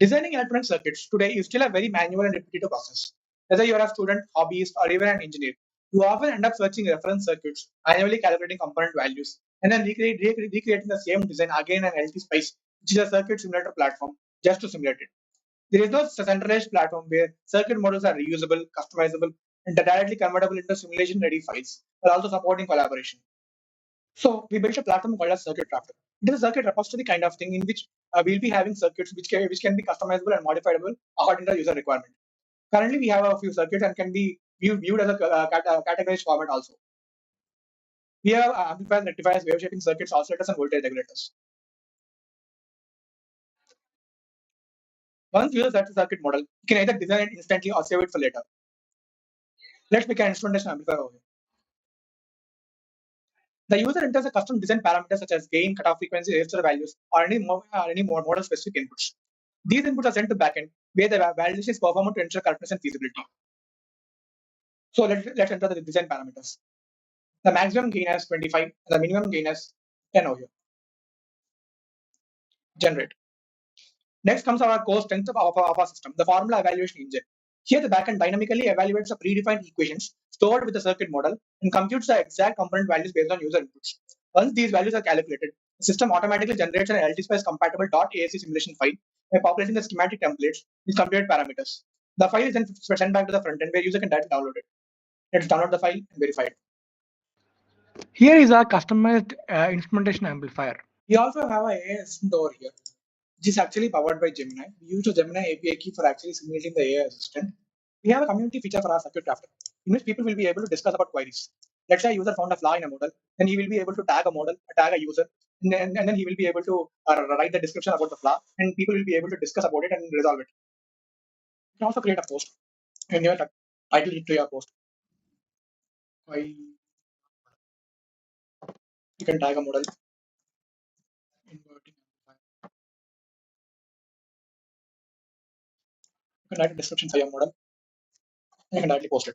Designing electronic circuits today is still a very manual and repetitive process. Whether you are a student, hobbyist, or even an engineer, you often end up searching reference circuits, manually calculating component values, and then recreating the same design again in LT Spice, which is a circuit simulator platform, just to simulate it. There is no centralized platform where circuit models are reusable, customizable, and directly convertible into simulation-ready files, while also supporting collaboration. So we built a platform called as Circuit Crafter. It is a circuit repository kind of thing in which we'll be having circuits which can be customizable and modifiable according to the user requirement. Currently, we have a few circuits and can be viewed as a categorized format also. We have amplifiers, rectifiers, wave shaping circuits, oscillators, and voltage regulators. Once you set the circuit model, you can either design it instantly or save it for later. Let's make an instrumentation amplifier over here. The user enters a custom design parameters such as gain, cutoff frequency, resistor values, or any more model specific inputs. These inputs are sent to backend where the validation is performed to ensure correctness and feasibility. So let's enter the design parameters. The maximum gain as 25 and the minimum gain as 10 over here. Generate. Next comes our core strength of our system, the formula evaluation engine. Here the backend dynamically evaluates the predefined equations stored with the circuit model and computes the exact component values based on user inputs. Once these values are calculated, the system automatically generates an LTSpice compatible .ASC simulation file by populating the schematic templates with computed parameters. The file is then sent back to the front end where user can directly download it. Let's download the file and verify it. Here is our customized instrumentation amplifier. We also have a AI assistant over here, which is actually powered by Gemini. We use the Gemini API key for actually simulating the AI assistant. We have a community feature for our circuit crafter, in which people will be able to discuss about queries. Let's say a user found a flaw in a model, then he will be able to tag a model, tag a user, and then he will be able to write the description about the flaw, and people will be able to discuss about it and resolve it. You can also create a post, and you title it to your post. You can tag a model. Inverting amplifier. You can write a description for your model, and you can directly post it.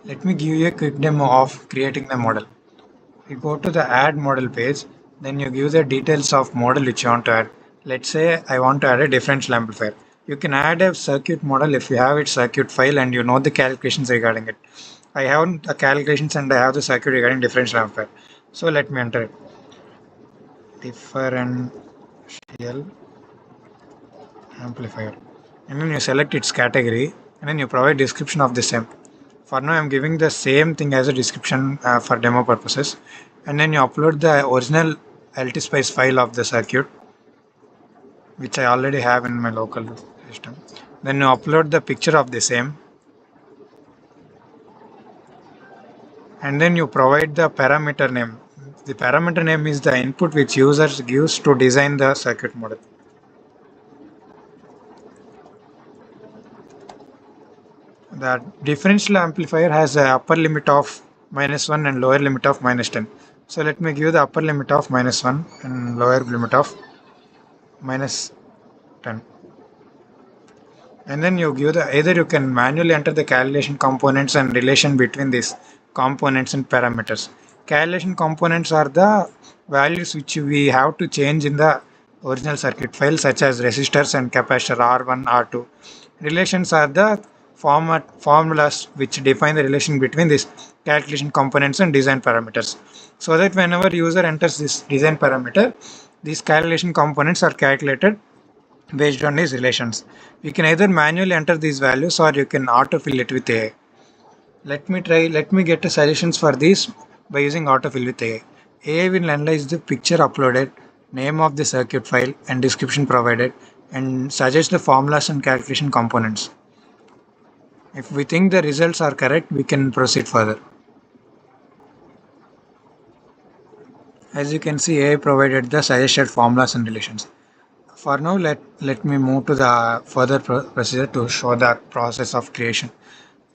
Let me give you a quick demo of creating the model. You go to the add model page, then you give the details of model which you want to add. Let's say I want to add a differential amplifier. You can add a circuit model if you have its circuit file and you know the calculations regarding it. I have the calculations and I have the circuit regarding differential amplifier. So let me enter it. Differential amplifier. And then you select its category and then you provide description of the same. For now I'm giving the same thing as a description for demo purposes, and then you upload the original LTSpice file of the circuit which I already have in my local system. Then you upload the picture of the same, and then you provide the parameter name. The parameter name is the input which users gives to design the circuit model. The differential amplifier has an upper limit of -1 and lower limit of -10. So let me give the upper limit of -1 and lower limit of -10. And then you give either you can manually enter the calculation components and relation between these components and parameters. Calculation components are the values which we have to change in the original circuit file, such as resistors and capacitor R1, R2. Relations are the formulas which define the relation between these calculation components and design parameters. So that whenever user enters this design parameter, these calculation components are calculated based on these relations. You can either manually enter these values or you can autofill it with AI. Let me get the suggestions for these by using autofill with AI. AI will analyze the picture uploaded, name of the circuit file and description provided, and suggest the formulas and calculation components. If we think the results are correct, we can proceed further. As you can see, AI provided the suggested formulas and relations. For now, let me move to the further procedure to show the process of creation.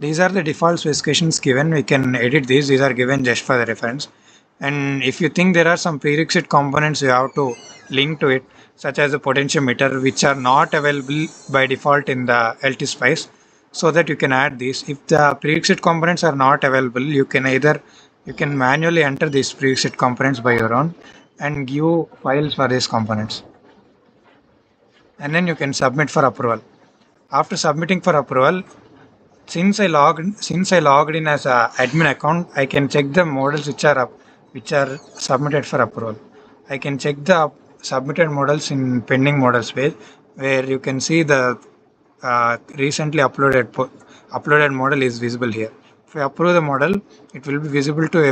These are the default specifications given. We can edit these. These are given just for the reference. And if you think there are some prerequisite components you have to link to it, such as the potentiometer, which are not available by default in the LTSpice, so that you can add these. If the prerequisite components are not available, you can manually enter these prerequisite components by your own and give files for these components, and then you can submit for approval. After submitting for approval, since I logged in as a admin account, I can check the models which are submitted for approval. I can check the submitted models in pending models page, where you can see the recently uploaded model is visible here. If I approve the model, it will be visible to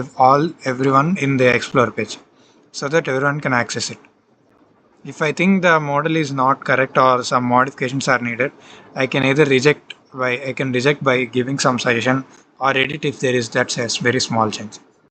everyone in the Explorer page, so that everyone can access it. If I think the model is not correct or some modifications are needed, I can either reject by giving some suggestion, or edit if there is that's a very small change.